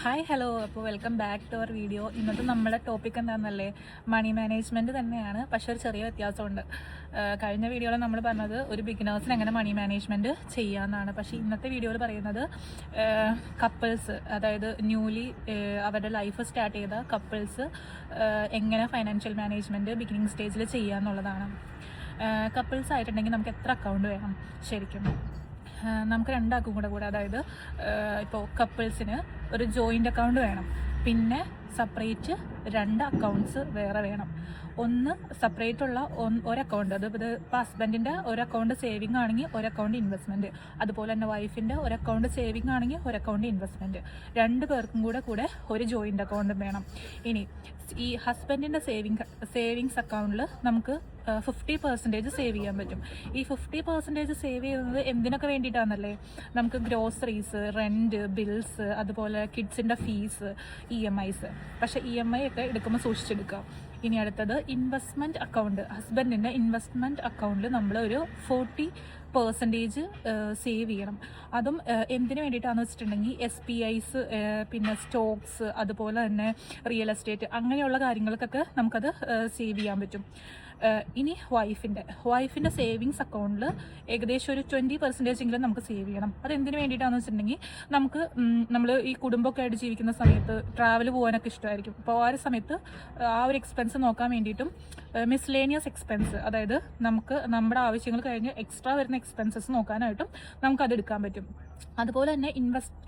Hi hello. അപ്പോൾ welcome back to our video. ഇന്നത്തെ നമ്മുടെ ടോപ്പിക് എന്താണെന്നല്ലേ, മണി മാനേജ്മെൻറ്റ് തന്നെയാണ്. പക്ഷേ ഒരു ചെറിയ വ്യത്യാസമുണ്ട്. കഴിഞ്ഞ വീഡിയോയിൽ നമ്മൾ പറഞ്ഞത് ഒരു ബിഗിനേഴ്സിന് എങ്ങനെ മണി മാനേജ്മെൻറ്റ് ചെയ്യാമെന്നാണ്. പക്ഷേ ഇന്നത്തെ വീഡിയോയിൽ പറയുന്നത് കപ്പിൾസ്, അതായത് ന്യൂലി അവരുടെ ലൈഫ് സ്റ്റാർട്ട് ചെയ്ത കപ്പിൾസ് എങ്ങനെ ഫൈനാൻഷ്യൽ മാനേജ്മെൻറ്റ് ബിഗിനിങ് സ്റ്റേജിൽ ചെയ്യാമെന്നുള്ളതാണ്. കപ്പിൾസ് ആയിട്ടുണ്ടെങ്കിൽ നമുക്ക് എത്ര അക്കൗണ്ട് വേണം ശരിക്കും? നമുക്ക് രണ്ടാൾക്കും കൂടെ അതായത് ഇപ്പോൾ കപ്പിൾസിന് ഒരു ജോയിൻ്റ് അക്കൗണ്ട് വേണം, പിന്നെ സെപ്പറേറ്റ് 2 അക്കൗണ്ട്സ് വേറെ വേണം. ഒന്ന് സെപ്പറേറ്റ് ഉള്ള ഒരു അക്കൗണ്ട്, അത് ഇപ്പോൾ ഹസ്ബൻഡിൻ്റെ ഒരു അക്കൗണ്ട് സേവിങ് ആണെങ്കിൽ ഒരു അക്കൗണ്ട് ഇൻവെസ്റ്റ്മെൻറ്റ്, അതുപോലെ തന്നെ വൈഫിൻ്റെ ഒരു അക്കൗണ്ട് സേവിങ് ആണെങ്കിൽ ഒരു അക്കൗണ്ട് ഇൻവെസ്റ്റ്മെൻറ്റ്. 2 പേർക്കും കൂടെ ഒരു ജോയിൻ്റ് അക്കൗണ്ടും വേണം. ഇനി ഈ ഹസ്ബൻഡിൻ്റെ സേവിങ്സ് അക്കൗണ്ടിൽ നമുക്ക് 50% സേവ് ചെയ്യാൻ പറ്റും. ഈ 50% സേവ് ചെയ്യുന്നത് എന്തിനൊക്കെ വേണ്ടിയിട്ടാണെന്നല്ലേ, നമുക്ക് ഗ്രോസറീസ്, റെൻറ്റ്, ബിൽസ്, അതുപോലെ കിഡ്സിൻ്റെ ഫീസ്, EMIs. പക്ഷേ EMI ഒക്കെ എടുക്കുമ്പോൾ സൂക്ഷിച്ചെടുക്കുക. ഇനി അടുത്തത് ഇൻവെസ്റ്റ്മെൻറ്റ് അക്കൗണ്ട്. ഹസ്ബൻഡിൻ്റെ ഇൻവെസ്റ്റ്മെൻറ്റ് അക്കൗണ്ടിൽ നമ്മൾ ഒരു 40% സേവ് ചെയ്യണം. അതും എന്തിനു വേണ്ടിയിട്ടാണെന്ന് വെച്ചിട്ടുണ്ടെങ്കിൽ SPIs, പിന്നെ സ്റ്റോക്സ്, അതുപോലെ തന്നെ റിയൽ എസ്റ്റേറ്റ്, അങ്ങനെയുള്ള കാര്യങ്ങൾക്കൊക്കെ നമുക്കത് സേവ് ചെയ്യാൻ പറ്റും. ഇനി വൈഫിൻ്റെ സേവിങ്സ് അക്കൗണ്ടിൽ ഏകദേശം ഒരു 20% എങ്കിലും നമുക്ക് സേവ് ചെയ്യണം. അതെന്തിനു വേണ്ടിയിട്ടാണെന്ന് വെച്ചിട്ടുണ്ടെങ്കിൽ നമ്മൾ ഈ കുടുംബമൊക്കെ ആയിട്ട് ജീവിക്കുന്ന സമയത്ത് ട്രാവൽ പോകാനൊക്കെ ഇഷ്ടമായിരിക്കും. അപ്പോൾ ആ ഒരു സമയത്ത് ആ ഒരു എക്സ്പെൻസ് നോക്കാൻ വേണ്ടിയിട്ടും മിസ്ലേനിയസ് എക്സ്പെൻസ്, അതായത് നമുക്ക് നമ്മുടെ ആവശ്യങ്ങൾ കഴിഞ്ഞ് എക്സ്ട്രാ വരുന്ന എക്സ്പെൻസസ് നോക്കാനായിട്ടും നമുക്കത് എടുക്കാൻ പറ്റും. അതുപോലെ തന്നെ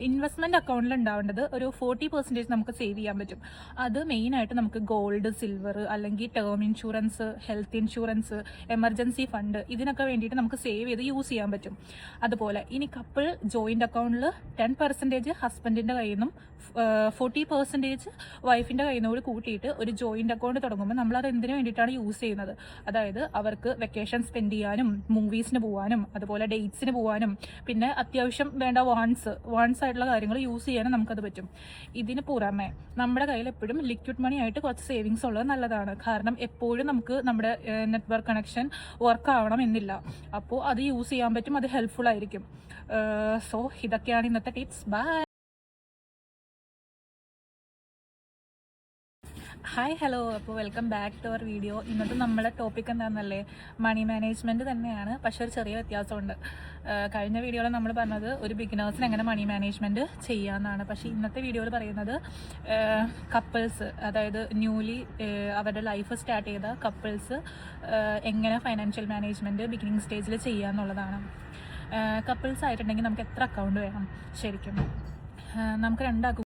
ഇൻവെസ്റ്റ്മെൻറ്റ് അക്കൗണ്ടിൽ ഉണ്ടാവേണ്ടത് ഒരു 40% നമുക്ക് സേവ് ചെയ്യാൻ പറ്റും. അത് മെയിനായിട്ട് നമുക്ക് ഗോൾഡ്, സിൽവർ, അല്ലെങ്കിൽ term insurance, health insurance, emergency fund, ഇതിനൊക്കെ വേണ്ടിയിട്ട് നമുക്ക് സേവ് ചെയ്ത് യൂസ് ചെയ്യാൻ പറ്റും. അതുപോലെ ഇനി കപ്പിൾ ജോയിൻ്റ് അക്കൗണ്ടിൽ 10% ഹസ്ബൻഡിൻ്റെ കയ്യിൽ നിന്നും 40% വൈഫിൻ്റെ കയ്യിൽ നിന്നും കൂട്ടിയിട്ട് ഒരു ജോയിൻ്റ് അക്കൗണ്ട് തുടങ്ങുമ്പോൾ നമ്മളത് എന്തിനു വേണ്ടിയിട്ടാണ് യൂസ് ചെയ്യുന്നത്? അതായത് അവർക്ക് വെക്കേഷൻ സ്പെൻഡ് ചെയ്യാനും, മൂവീസിന് പോകാനും, അതുപോലെ ഡേറ്റ്സിന് പോകാനും, പിന്നെ അത്യാവശ്യം വേണ്ട വാൺസ് ആയിട്ടുള്ള കാര്യങ്ങൾ യൂസ് ചെയ്യാനും നമുക്കത് പറ്റും. ഇതിന് പുറമെ നമ്മുടെ കയ്യിൽ എപ്പോഴും ലിക്വിഡ് മണി ആയിട്ട് കുറച്ച് സേവിങ്സ് ഉള്ളത് നല്ലതാണ്. കാരണം എപ്പോഴും നമുക്ക് നമ്മുടെ നെറ്റ്വർക്ക് കണക്ഷൻ വർക്ക് ആവണം എന്നില്ല. അപ്പോൾ അത് യൂസ് ചെയ്യാൻ പറ്റും, അത് ഹെൽപ്ഫുൾ ആയിരിക്കും. സോ ഇതൊക്കെയാണ് ഇന്നത്തെ ടിപ്സ്. ബൈ. Hi hello. അപ്പോൾ welcome back to our video. ഇന്നത്തെ നമ്മുടെ ടോപ്പിക് എന്താണെന്നല്ലേ, മണി മാനേജ്മെൻറ്റ് തന്നെയാണ്. പക്ഷേ ഒരു ചെറിയ വ്യത്യാസമുണ്ട്. കഴിഞ്ഞ വീഡിയോയിൽ നമ്മൾ പറഞ്ഞത് ഒരു ബിഗിനേഴ്സിന് എങ്ങനെ മണി മാനേജ്മെൻറ്റ് ചെയ്യാമെന്നാണ്. പക്ഷേ ഇന്നത്തെ വീഡിയോയിൽ പറയുന്നത് കപ്പിൾസ്, അതായത് ന്യൂലി അവരുടെ ലൈഫ് സ്റ്റാർട്ട് ചെയ്ത കപ്പിൾസ് എങ്ങനെ ഫൈനാൻഷ്യൽ മാനേജ്മെൻറ്റ് ബിഗിനിങ് സ്റ്റേജിൽ ചെയ്യാമെന്നുള്ളതാണ്. കപ്പിൾസ് ആയിട്ടുണ്ടെങ്കിൽ നമുക്ക് എത്ര അക്കൗണ്ട് വേണം ശരിക്കും? നമുക്ക് രണ്ടാൾക്കും